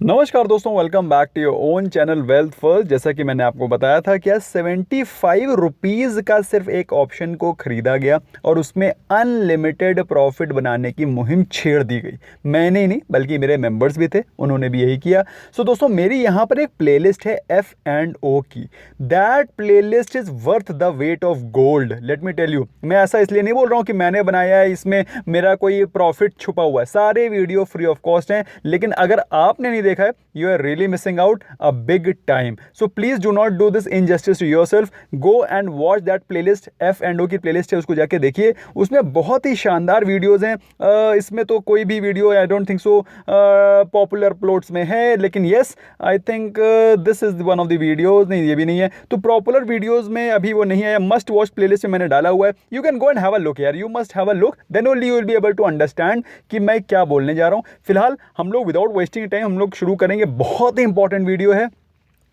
नमस्कार दोस्तों, welcome back to your own channel wealth first. जैसा कि मैंने आपको बताया था कि 75 रुपीज़ का सिर्फ एक ऑप्शन को खरीदा गया और उसमें अनलिमिटेड प्रॉफिट बनाने की मुहिम छेड़ दी गई। मैंने ही नहीं बल्कि मेरे मेंबर्स भी थे, उन्होंने भी यही किया। सो दोस्तों, मेरी यहाँ पर एक प्लेलिस्ट है F&O की। That playlist is worth the weight of gold, let me tell you. मैं ऐसा इसलिए नहीं बोल रहा हूँ कि मैंने बनाया है, इसमें मेरा कोई प्रॉफिट छुपा हुआ है। सारे वीडियो फ्री ऑफ कॉस्ट हैं, लेकिन अगर आपने नहीं देखा है, you are really missing out a big time. So please do not do this injustice to yourself. Go and watch that playlist. F&O की प्लेलिस्ट है, उसको जाके देखिए। उसमें बहुत ही शानदार वीडियोस हैं। इसमें तो कोई भी video I don't think so popular plots में है, लेकिन yes I think this is one of the videos. नहीं, ये भी नहीं है, तो पॉपुलर वीडियोज में अभी वो नहीं है। मस्ट वॉच प्लेलिस्ट में मैंने डाला हुआ है। You can go and have a look यार, you must have a look, then only you will be able to understand कि मैं क्या बोलने जा रहा हूँ। फिलहाल हम लोग विदाउट वेस्टिंग टाइम हम लोग शुरू करेंगे। बहुत ही इंपॉर्टेंट वीडियो है,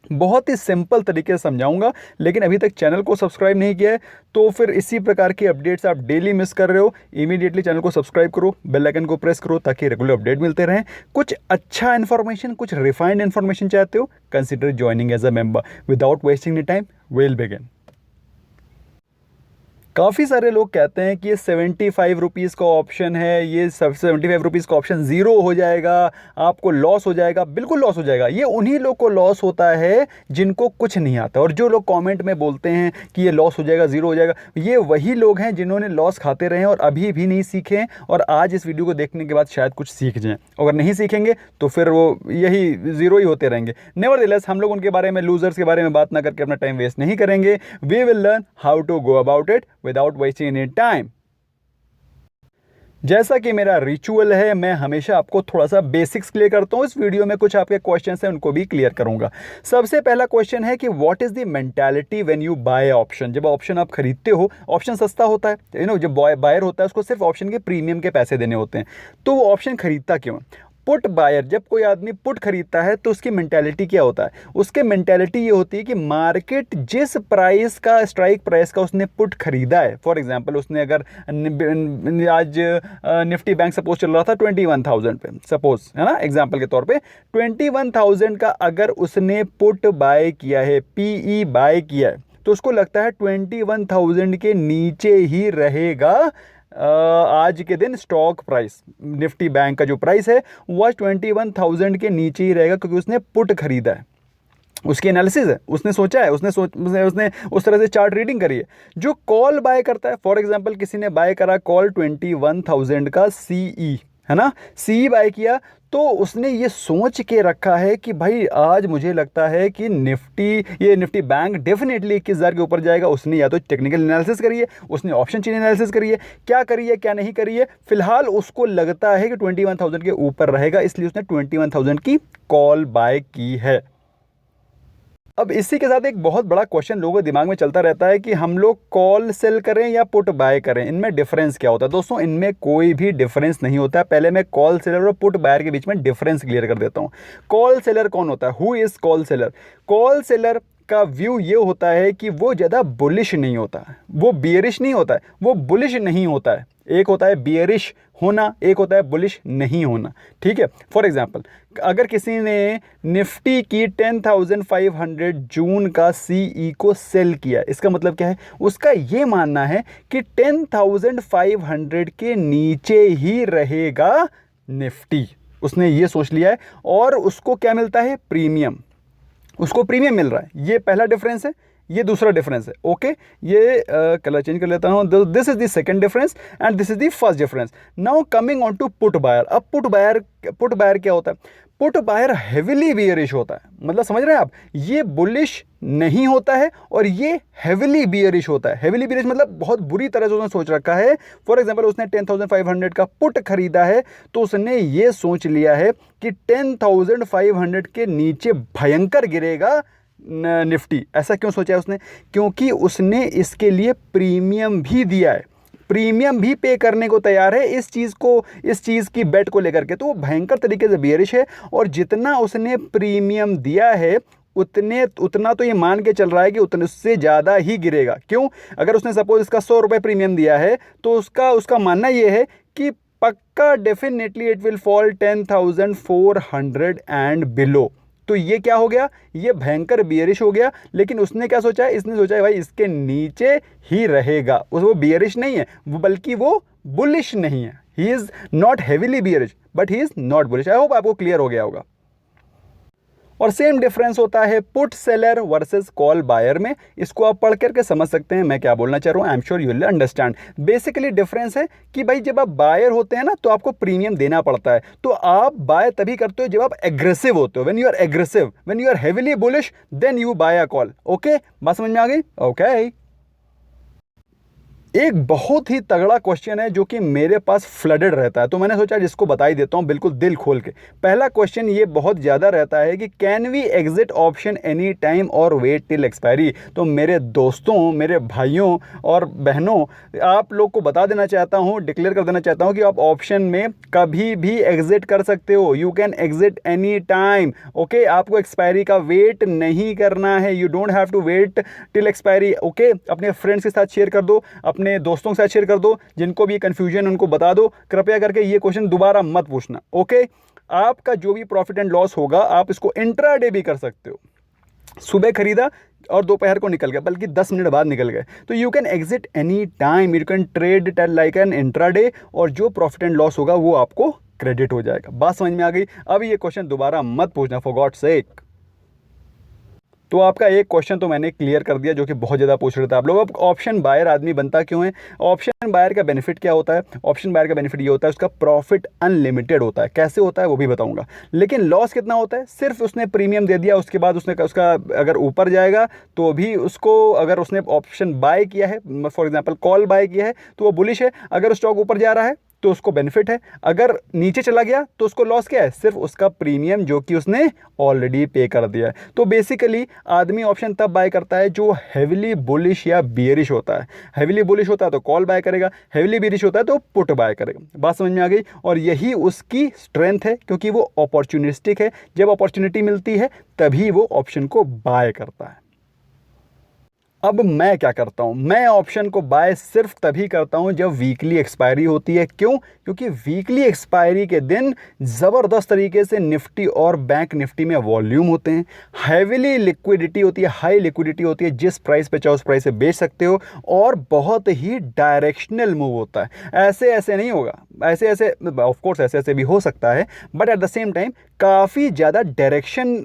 बहुत ही सिंपल तरीके से समझाऊंगा। लेकिन अभी तक चैनल को सब्सक्राइब नहीं किया है तो फिर इसी प्रकार की अपडेट्स आप डेली मिस कर रहे हो। इमीडिएटली चैनल को सब्सक्राइब करो, बेल आइकन को प्रेस करो ताकि रेगुलर अपडेट मिलते रहें। कुछ अच्छा इन्फॉर्मेशन, कुछ रिफाइंड इन्फॉर्मेशन चाहते हो, consider joining as a member. Without wasting the time will begin. काफ़ी सारे लोग कहते हैं कि ये 75 रुपीज़ का ऑप्शन है, ये सब 75 रुपीज़ का ऑप्शन ज़ीरो हो जाएगा, आपको लॉस हो जाएगा। बिल्कुल लॉस हो जाएगा। ये उन्हीं लोग को लॉस होता है जिनको कुछ नहीं आता। और जो लोग कमेंट में बोलते हैं कि ये लॉस हो जाएगा, ज़ीरो हो जाएगा, ये वही लोग हैं जिन्होंने लॉस खाते रहे हैं और अभी भी नहीं सीखे हैं, और आज इस वीडियो को देखने के बाद शायद कुछ सीख जाएँ। अगर नहीं सीखेंगे तो फिर वो यही ज़ीरो ही होते रहेंगे। नेवरदलेस हम लोग उनके बारे में, लूजर्स के बारे में बात ना करके अपना टाइम वेस्ट नहीं करेंगे। We will learn how to go about it without wasting any time. जैसा कि मेरा रिचुअल है, मैं हमेशा आपको थोड़ा सा बेसिक्स क्लियर करता हूँ। इस वीडियो में कुछ आपके क्वेश्चंस हैं, उनको भी क्लियर करूंगा। सबसे पहला क्वेश्चन है कि what is the mentality when you by option. जब ऑप्शन आप खरीदते हो, ऑप्शन सस्ता होता है, जब बायर होता है उसको सिर्फ ऑप्शन के प्रीमियम के पैसे देने होते हैं, तो वो ऑप्शन खरीदता क्यों है? पुट बायर, जब कोई आदमी पुट खरीदता है तो उसकी मेंटालिटी क्या होता है? उसकी मेंटालिटी ये होती है कि मार्केट जिस प्राइस का, स्ट्राइक प्राइस का उसने पुट खरीदा है, फॉर एग्जांपल उसने अगर आज निफ्टी बैंक सपोज चल रहा था 21,000 पे, सपोज है ना, एग्जांपल के तौर पे 21,000 का अगर उसने पुट बाय किया है, पीई बाय किया है, तो उसको लगता है 21,000 के नीचे ही रहेगा। आज के दिन स्टॉक प्राइस, निफ्टी बैंक का जो प्राइस है वह 21,000 के नीचे ही रहेगा, क्योंकि उसने पुट खरीदा है। उसकी एनालिसिस है, उसने सोचा है, उसने उस तरह से चार्ट रीडिंग करी है। जो कॉल बाय करता है, फॉर एग्जांपल किसी ने बाय करा कॉल 21,000 का सीई, है ना, सीई बाय किया, तो उसने ये सोच के रखा है कि भाई आज मुझे लगता है कि निफ्टी बैंक डेफिनेटली 21,000 के ऊपर जाएगा। उसने या तो टेक्निकल एनालिसिस करी है, उसने ऑप्शन चेन एनालिसिस करी है, क्या करी है क्या नहीं करी है, फिलहाल उसको लगता है कि 21,000 के ऊपर रहेगा, इसलिए उसने 21,000 की कॉल बाय की है। अब इसी के साथ एक बहुत बड़ा क्वेश्चन लोगों के दिमाग में चलता रहता है कि हम लोग कॉल सेल करें या पुट बाय करें, इनमें डिफरेंस क्या होता है? दोस्तों, इनमें कोई भी डिफरेंस नहीं होता है। पहले मैं कॉल सेलर और पुट बायर के बीच में डिफरेंस क्लियर कर देता हूं। कॉल सेलर कौन होता है? Who is call seller? Call seller का व्यू ये होता है कि वो ज़्यादा बुलिश नहीं होता है, वो बियरिश नहीं होता है, वो बुलिश नहीं होता है। एक होता है बियरिश होना, एक होता है बुलिश नहीं होना। ठीक है, फॉर एग्जांपल अगर किसी ने निफ्टी की 10,500 जून का सीई को सेल किया, इसका मतलब क्या है? उसका ये मानना है कि 10,500 के नीचे ही रहेगा निफ्टी। उसने ये सोच लिया है, और उसको क्या मिलता है? प्रीमियम। उसको प्रीमियम मिल रहा है। ये पहला डिफरेंस है, ये दूसरा डिफरेंस है। ओके, ये कलर चेंज कर लेता हूं। This is the second difference and this is the first difference. Now coming on to put buyer. अब पुट बायर क्या होता है? पुट बायर हेविली बियरिश होता है। मतलब समझ रहे हैं आप? ये बुलिश नहीं होता है और ये हेविली बियरिश होता है। हेविली बियरिश मतलब बहुत बुरी तरह से उसने सोच रखा है। फॉर एग्जांपल उसने 10,500 का पुट खरीदा है, तो उसने ये सोच लिया है कि 10,500 के नीचे भयंकर गिरेगा निफ्टी। ऐसा क्यों सोचा है उसने? क्योंकि उसने इसके लिए प्रीमियम भी दिया है, प्रीमियम भी पे करने को तैयार है इस चीज़ की बेट को लेकर के। तो वो भयंकर तरीके से बियरिश है, और जितना उसने प्रीमियम दिया है उतना तो ये मान के चल रहा है कि उतने उससे ज़्यादा ही गिरेगा। क्यों? अगर उसने सपोज इसका 100 रुपये प्रीमियम दिया है, तो उसका मानना ये है कि पक्का definitely it will fall 10,400 and below. तो ये क्या हो गया, ये भयंकर बियरिश हो गया। लेकिन उसने क्या सोचा है, इसने सोचा है भाई इसके नीचे ही रहेगा। वो बियरिश नहीं है, वो बल्कि वो बुलिश नहीं है। He is not heavily bearish but he is not bullish. I hope आपको क्लियर हो गया होगा। और सेम डिफरेंस होता है put seller versus call buyer में। इसको आप पढ़ करके समझ सकते हैं मैं क्या बोलना चाह रहा हूँ। I am sure you will understand. Basically difference है कि भाई जब आप बायर होते हैं ना तो आपको प्रीमियम देना पड़ता है। तो आप बाय तभी करते हो जब आप एग्रेसिव होते हो। When you are aggressive, when you are heavily bullish, then you buy a call. Okay, बात समझ में आ गई? ओके। एक बहुत ही तगड़ा क्वेश्चन है जो कि मेरे पास फ्लडेड रहता है, तो मैंने सोचा जिसको बता ही देता हूँ बिल्कुल दिल खोल के। पहला क्वेश्चन ये बहुत ज़्यादा रहता है कि can we exit option any time और वेट टिल एक्सपायरी। तो मेरे दोस्तों, मेरे भाइयों और बहनों, आप लोग को बता देना चाहता हूँ, डिक्लेयर कर देना चाहता हूँ कि आप ऑप्शन में कभी भी एग्जिट कर सकते हो। You can exit any time. Okay, आपको एक्सपायरी का वेट नहीं करना है। You don't have to wait till expiry. Okay, अपने फ्रेंड्स के साथ शेयर कर दो, अपने दोस्तों के साथ शेयर कर दो, जिनको भी कंफ्यूजन उनको बता दो। कृपया करके ये क्वेश्चन दोबारा मत पूछना। ओके, आपका जो भी प्रॉफिट एंड लॉस होगा आप इसको इंट्राडे भी कर सकते हो। सुबह खरीदा और दोपहर को निकल गया, बल्कि 10 मिनट बाद निकल गए, तो you can exit any time. You can trade it like an intraday, और जो प्रॉफिट एंड लॉस होगा वो आपको क्रेडिट हो जाएगा। बात समझ में आ गई? अब ये क्वेश्चन दोबारा मत पूछना, फॉर गॉड सेक। तो आपका एक क्वेश्चन तो मैंने क्लियर कर दिया जो कि बहुत ज़्यादा पूछ रहे थे आप लोग। अब ऑप्शन बायर आदमी बनता क्यों है? ऑप्शन बायर का बेनिफिट क्या होता है? ऑप्शन बायर का बेनिफिट ये होता है उसका प्रॉफिट अनलिमिटेड होता है। कैसे होता है वो भी बताऊंगा। लेकिन लॉस कितना होता है? सिर्फ उसने प्रीमियम दे दिया, उसके बाद उसने उसका अगर ऊपर जाएगा तो भी उसको, अगर उसने ऑप्शन बाय किया है, फॉर एग्जाम्पल कॉल बाय किया है, तो वो बुलिश है। अगर स्टॉक ऊपर जा रहा है तो उसको बेनिफिट है, अगर नीचे चला गया तो उसको लॉस क्या है? सिर्फ उसका प्रीमियम जो कि उसने ऑलरेडी पे कर दिया है। तो बेसिकली आदमी ऑप्शन तब बाय करता है जो हेविली बुलिश या बियरिश होता है। हेविली बुलिश होता है तो कॉल बाय करेगा, हेविली बियरिश होता है तो पुट बाय करेगा। बात समझ में आ गई? और यही उसकी स्ट्रेंथ है, क्योंकि वो अपॉर्चुनिस्टिक है। जब अपॉर्चुनिटी मिलती है तभी वो ऑप्शन को बाय करता है। अब मैं क्या करता हूं? मैं ऑप्शन को बाय सिर्फ तभी करता हूं जब वीकली एक्सपायरी होती है। क्यों? क्योंकि वीकली एक्सपायरी के दिन ज़बरदस्त तरीके से निफ्टी और बैंक निफ्टी में वॉल्यूम होते हैं, हैविली लिक्विडिटी होती है, हाई लिक्विडिटी होती है, जिस प्राइस पे चाहो उस प्राइस से बेच सकते हो, और बहुत ही डायरेक्शनल मूव होता है। ऐसे ऐसे नहीं होगा, ऐसे ऐसे ऑफ कोर्स ऐसे ऐसे भी हो सकता है, but at the same time काफ़ी ज़्यादा डायरेक्शन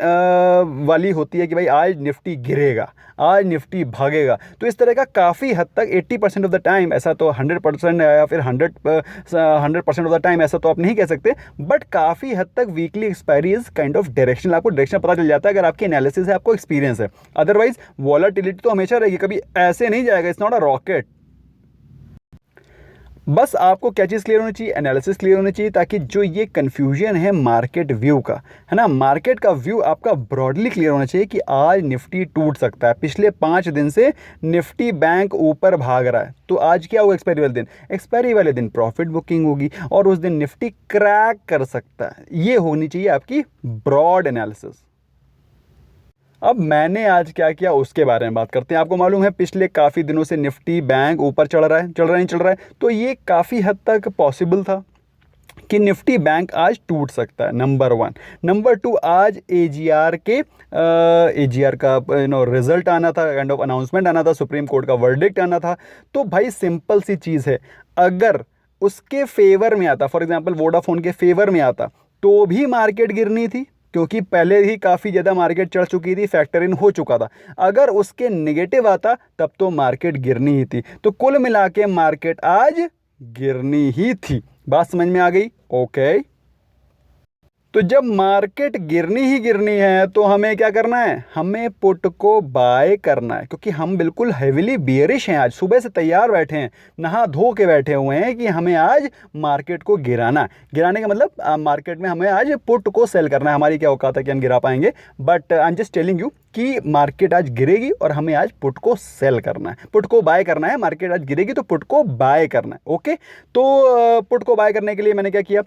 वाली होती है कि भाई आज निफ्टी गिरेगा, आज निफ्टी भागेगा। तो इस तरह का काफ़ी हद तक 80% ऑफ द टाइम, ऐसा तो 100% या फिर 100% ऑफ द टाइम ऐसा तो आप नहीं कह सकते, बट काफ़ी हद तक weekly expiry is kind of direction. आपको डायरेक्शन पता चल जाता है अगर आपकी एनालिसिस है, आपको एक्सपीरियंस है। अदरवाइज वॉलेटिलिटी तो हमेशा रहेगी, कभी ऐसे नहीं जाएगा। It's not a rocket. बस आपको क्या चीज़ क्लियर होनी चाहिए? एनालिसिस क्लियर होनी चाहिए, ताकि जो ये कन्फ्यूजन है मार्केट व्यू का, है ना, मार्केट का व्यू आपका ब्रॉडली क्लियर होना चाहिए कि आज निफ्टी टूट सकता है। पिछले 5 दिन से निफ्टी बैंक ऊपर भाग रहा है, तो आज क्या होगा? एक्सपायरी वाले दिन, एक्सपायरी वाले दिन प्रॉफिट बुकिंग होगी और उस दिन निफ्टी क्रैक कर सकता है। ये होनी चाहिए आपकी ब्रॉड एनालिसिस। अब मैंने आज क्या किया उसके बारे में बात करते हैं। आपको मालूम है पिछले काफ़ी दिनों से निफ्टी बैंक ऊपर चढ़ रहा है, नहीं चल रहा है, तो ये काफ़ी हद तक पॉसिबल था कि निफ्टी बैंक आज टूट सकता है, नंबर 1। नंबर 2, आज एजीआर का रिजल्ट आना था, काइंड ऑफ अनाउंसमेंट आना था, सुप्रीम कोर्ट का वर्डिक्ट आना था। तो भाई सिंपल सी चीज़ है, अगर उसके फेवर में आता, फॉर एग्जांपल वोडाफोन के फेवर में आता, तो भी मार्केट गिरनी थी, क्योंकि पहले ही काफ़ी ज़्यादा मार्केट चढ़ चुकी थी, फैक्टर इन हो चुका था। अगर उसके नेगेटिव आता तब तो मार्केट गिरनी ही थी। तो कुल मिला के मार्केट आज गिरनी ही थी। बात समझ में आ गई? ओके। तो जब मार्केट गिरनी ही गिरनी है तो हमें क्या करना है? हमें पुट को बाय करना है, क्योंकि हम बिल्कुल हेविली बियरिश हैं। आज सुबह से तैयार बैठे हैं, नहा धो के बैठे हुए हैं कि हमें आज मार्केट को गिराना। गिराने का मतलब मार्केट में हमें आज पुट को सेल करना है। हमारी क्या औकात है कि हम गिरा पाएंगे, but I am just telling you कि मार्केट आज गिरेगी और हमें आज पुट को सेल करना है, पुट को बाय करना है। मार्केट आज गिरेगी तो पुट को बाय करना है। ओके, तो पुट को बाय करने के लिए मैंने क्या किया,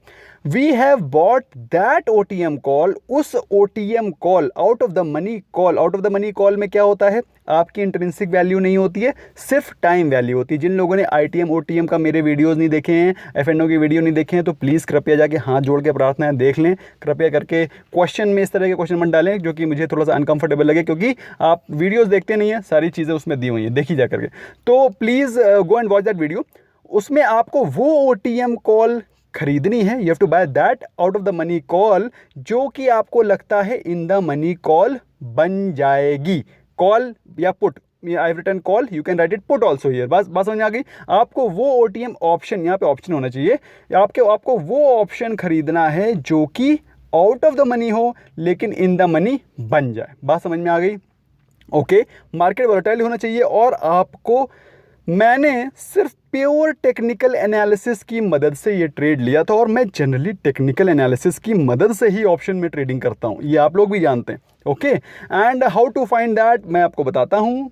we have bought that OTM call, उस OTM call out of the money call. Out of the money call में क्या होता है, आपकी इंट्रिंसिक वैल्यू नहीं होती है, सिर्फ टाइम वैल्यू होती है। जिन लोगों ने ITM OTM का मेरे वीडियोस नहीं देखे हैं, F&O की वीडियो नहीं देखे हैं, तो प्लीज़ कृपया जाके हाथ जोड़ के प्रार्थना है देख लें। कृपया करके क्वेश्चन में इस तरह के क्वेश्चन मत डालें जो कि मुझे थोड़ा सा अनकंफर्टेबल लगे, क्योंकि आप वीडियोज़ देखते नहीं हैं, सारी चीज़ें उसमें दी हुई हैं, देखी जा करके। तो please go and watch that video. उसमें आपको वो OTM कॉल खरीदनी है, you have to buy that out of the money call, जो कि आपको लगता है इन द मनी कॉल बन जाएगी। कॉल या put, I have written call, you can write it put also here. बस बात समझ में आ गई। आपको वो OTM ऑप्शन, यहाँ पे ऑप्शन होना चाहिए, आपको वो ऑप्शन खरीदना है जो कि आउट ऑफ द मनी हो लेकिन इन द मनी बन जाए। बात समझ में आ गई। ओके, मार्केट वोलेटाइल होना चाहिए। और आपको, मैंने सिर्फ प्योर टेक्निकल एनालिसिस की मदद से ये ट्रेड लिया था, और मैं जनरली टेक्निकल एनालिसिस की मदद से ही ऑप्शन में ट्रेडिंग करता हूँ, ये आप लोग भी जानते हैं। Okay, and how to find that मैं आपको बताता हूँ।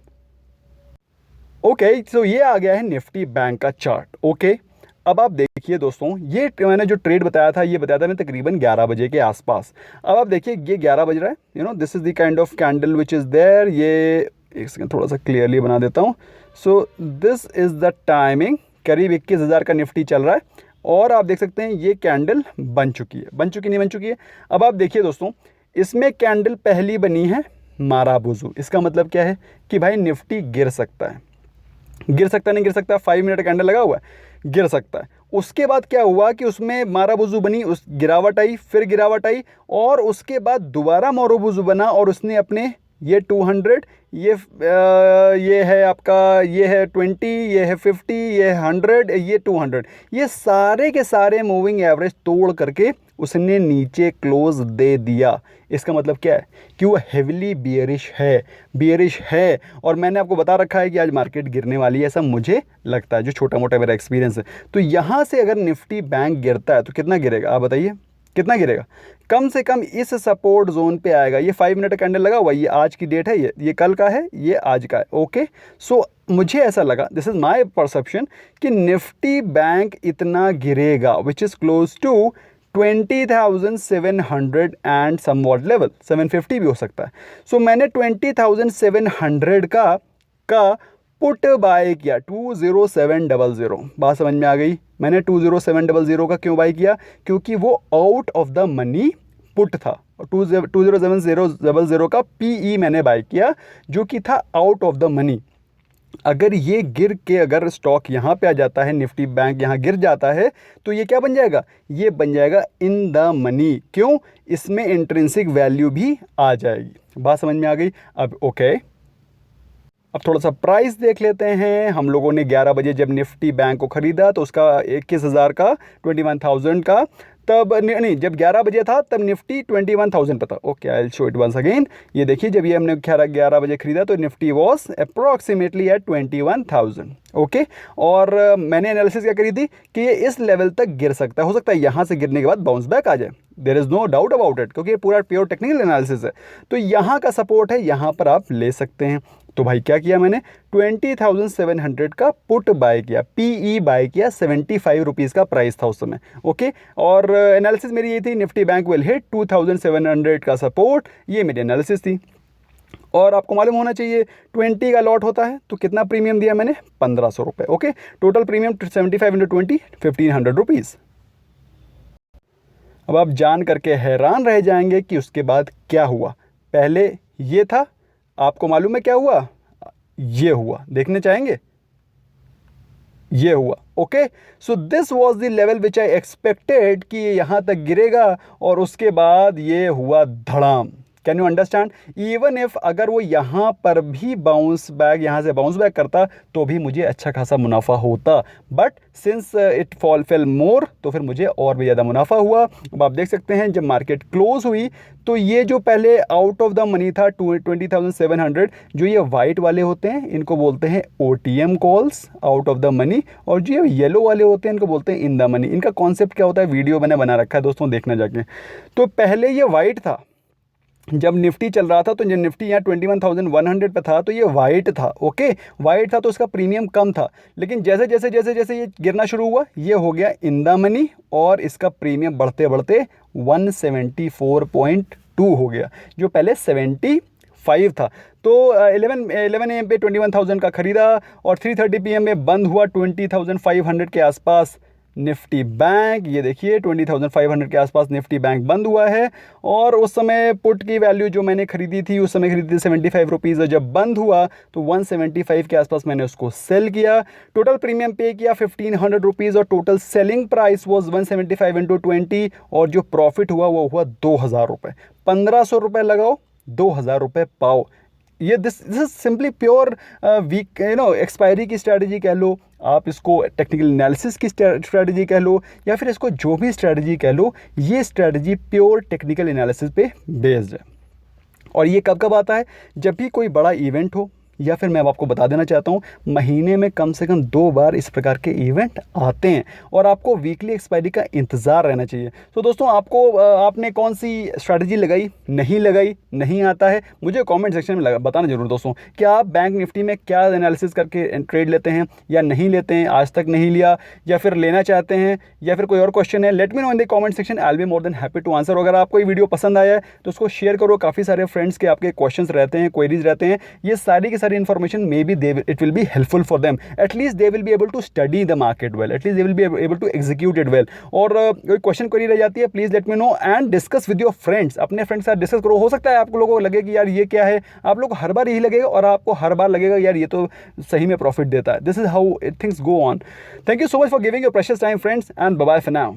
ओके, सो ये आ गया है निफ्टी बैंक का चार्ट। ओके, अब आप देखिए दोस्तों, ये मैंने जो ट्रेड बताया था, ये बताया था मैंने तकरीबन 11 बजे के आसपास। अब आप देखिए ये 11 बज रहा है, you know this is the kind of candle which is there. ये एक सेकंड थोड़ा सा क्लियरली बना देता हूँ। So this is the timing, करीब 21,000 का निफ्टी चल रहा है, और आप देख सकते हैं ये कैंडल बन चुकी है, बन चुकी नहीं बन चुकी है। अब आप देखिए दोस्तों, इसमें कैंडल पहली बनी है माराबुजू। इसका मतलब क्या है कि भाई निफ्टी गिर सकता है, गिर सकता नहीं गिर सकता, 5 मिनट कैंडल लगा हुआ है, गिर सकता है। उसके बाद क्या हुआ कि उसमें माराबुजू बनी, उस गिरावट आई, फिर गिरावट आई, और उसके बाद दोबारा माराबुजू बना, और उसने अपने ये 200, ये है आपका, ये है 20, ये है 50, ये है 100, ये 200, ये सारे के सारे मूविंग एवरेज तोड़ करके उसने नीचे क्लोज दे दिया। इसका मतलब क्या है कि वो हेविली बियरिश है, बियरिश है। और मैंने आपको बता रखा है कि आज मार्केट गिरने वाली है, ऐसा मुझे लगता है, जो छोटा मोटा मेरा एक्सपीरियंस है। तो यहाँ से अगर निफ्टी बैंक गिरता है तो कितना गिरेगा, आप बताइए कितना गिरेगा? कम से कम इस सपोर्ट जोन पे आएगा। ये 5 मिनट का कैंडल लगा हुआ है, ये आज की डेट है, ये कल का है, ये आज का है। ओके, सो मुझे ऐसा लगा, दिस इज़ माय परसेप्शन, कि निफ्टी बैंक इतना गिरेगा which is close to 20,700 and somewhat level, 750 भी हो सकता है। सो मैंने 20,700 का पुट बाय किया 20700। बात समझ में आ गई? मैंने 20700 का क्यों बाय किया? क्योंकि वो out of the money put था। 20700 का PE मैंने बाय किया, जो कि था आउट ऑफ द मनी। अगर ये गिर के, अगर स्टॉक यहाँ पे आ जाता है, निफ्टी बैंक यहाँ गिर जाता है, तो ये क्या बन जाएगा? ये बन जाएगा इन द मनी। क्यों? इसमें इंट्रिंसिक वैल्यू भी आ जाएगी। बात समझ में आ गई? अब ओके, अब थोड़ा सा प्राइस देख लेते हैं। हम लोगों ने 11 बजे जब निफ्टी बैंक को ख़रीदा तो उसका 21,000 का, 21,000 का, तब नहीं, जब 11 बजे था तब निफ्टी 21,000 पर था। Okay, I will show it once again. ये देखिए, जब ये हमने 11 बजे ख़रीदा तो Nifty was approximately at 21,000। Okay, और मैंने एनालिसिस क्या करी थी कि ये इस लेवल तक गिर सकता है, हो सकता है यहाँ से गिरने के बाद बाउंस बैक आ जाए। There is no doubt about it, क्योंकि ये पूरा प्योर टेक्निकल एनालिसिस है। तो यहाँ का सपोर्ट है, यहाँ पर आप ले सकते हैं। तो भाई क्या किया मैंने? 20,700 का पुट बाय किया, PE बाय किया, 75 रुपीज़ का प्राइस था उस समय। ओके, और एनालिसिस मेरी ये थी, निफ्टी बैंक विल हिट 2700 का सपोर्ट। ये मेरी एनालिसिस थी। और आपको मालूम होना चाहिए 20 का लॉट होता है तो कितना प्रीमियम दिया मैंने? 1500 रुपये। Okay, total premium 75 × 20, 1500 rupees. अब आप जान करके हैरान रह जाएंगे कि उसके बाद क्या हुआ। पहले ये था, आपको मालूम है क्या हुआ? ये हुआ, देखने चाहेंगे? ये हुआ। Okay, so this was the level which I expected कि ये यहाँ तक गिरेगा, और उसके बाद ये हुआ धड़ाम। Can you understand? Even if अगर वो यहाँ पर भी बाउंस बैक, यहाँ से बाउंस बैक करता तो भी मुझे अच्छा खासा मुनाफा होता, बट सिंस इट फेल मोर, तो फिर मुझे और भी ज़्यादा मुनाफा हुआ। अब आप देख सकते हैं जब मार्केट क्लोज हुई तो ये जो पहले आउट ऑफ द मनी था 20,700, जो ये वाइट वाले होते हैं इनको बोलते हैं OTM calls, out of the money, और जो ये येलो वाले होते हैं इनको बोलते हैं इन द मनी। इनका कॉन्सेप्ट क्या होता है वीडियो मैंने बना रखा है दोस्तों, देखना जाके। तो पहले ये वाइट था, जब निफ्टी चल रहा था तो जब निफ्टी यहाँ 21,100 पे था तो ये वाइट था, ओके वाइट था तो उसका प्रीमियम कम था। लेकिन जैसे जैसे जैसे जैसे ये गिरना शुरू हुआ ये हो गया इन द मनी और इसका प्रीमियम बढ़ते बढ़ते 174.2 हो गया, जो पहले 75 था। तो 11 AM पे 21,000 का ख़रीदा और 3:30 PM में बंद हुआ 20,500 के आसपास निफ्टी बैंक। ये देखिए 20,500 के आसपास निफ्टी बैंक बंद हुआ है और उस समय पुट की वैल्यू जो मैंने ख़रीदी थी उस समय ख़रीदी थी 75 रुपीज़ और जब बंद हुआ तो 175 के आसपास मैंने उसको सेल किया। टोटल प्रीमियम पे किया 1,500 रुपीज़ और टोटल सेलिंग प्राइस वॉज 175 × 20 और जो प्रॉफिट हुआ वो हुआ 2,000 रुपये। 1,500 रुपये लगाओ 2,000 रुपये पाओ। ये this is simply pure week expiry की स्ट्रैटेजी कह लो, आप इसको टेक्निकल एनालिसिस की स्ट्रैटेजी कह लो या फिर इसको जो भी स्ट्रैटेजी कह लो, ये स्ट्रैटेजी प्योर टेक्निकल एनालिसिस पे बेस्ड है। और ये कब कब आता है? जब भी कोई बड़ा इवेंट हो या फिर मैं आपको बता देना चाहता हूँ महीने में कम से कम 2 बार इस प्रकार के इवेंट आते हैं और आपको वीकली एक्सपायरी का इंतज़ार रहना चाहिए। तो दोस्तों आपको आपने कौन सी स्ट्रैटेजी लगाई, नहीं लगाई, नहीं आता है, मुझे कमेंट सेक्शन में बताना जरूर दोस्तों। क्या आप बैंक निफ्टी में क्या एनालिसिस करके ट्रेड लेते हैं या नहीं लेते हैं, आज तक नहीं लिया या फिर लेना चाहते हैं या फिर कोई और क्वेश्चन है, let me know in the comment section, I will be more than happy to answer. अगर आपको ये वीडियो पसंद आया है तो उसको शेयर करो, काफ़ी सारे फ्रेंड्स के आपके क्वेश्चन रहते हैं, क्वेरीज रहते हैं, ये सारी की information maybe it will be helpful for them, at least they will be able to study the market well, at least they will be able to execute it well। और कोई question query रह जाती है please let me no and discuss with your friends, अपने friends के साथ discuss करो। हो सकता है आप लोगों को लगे कि यार ये क्या है, आप लोग को हर बार यही लगेगा और आपको हर बार लगेगा यार ये तो सही में प्रॉफिट देता है। This is how things go on. Thank you so much for giving your precious time friends and bye bye for now.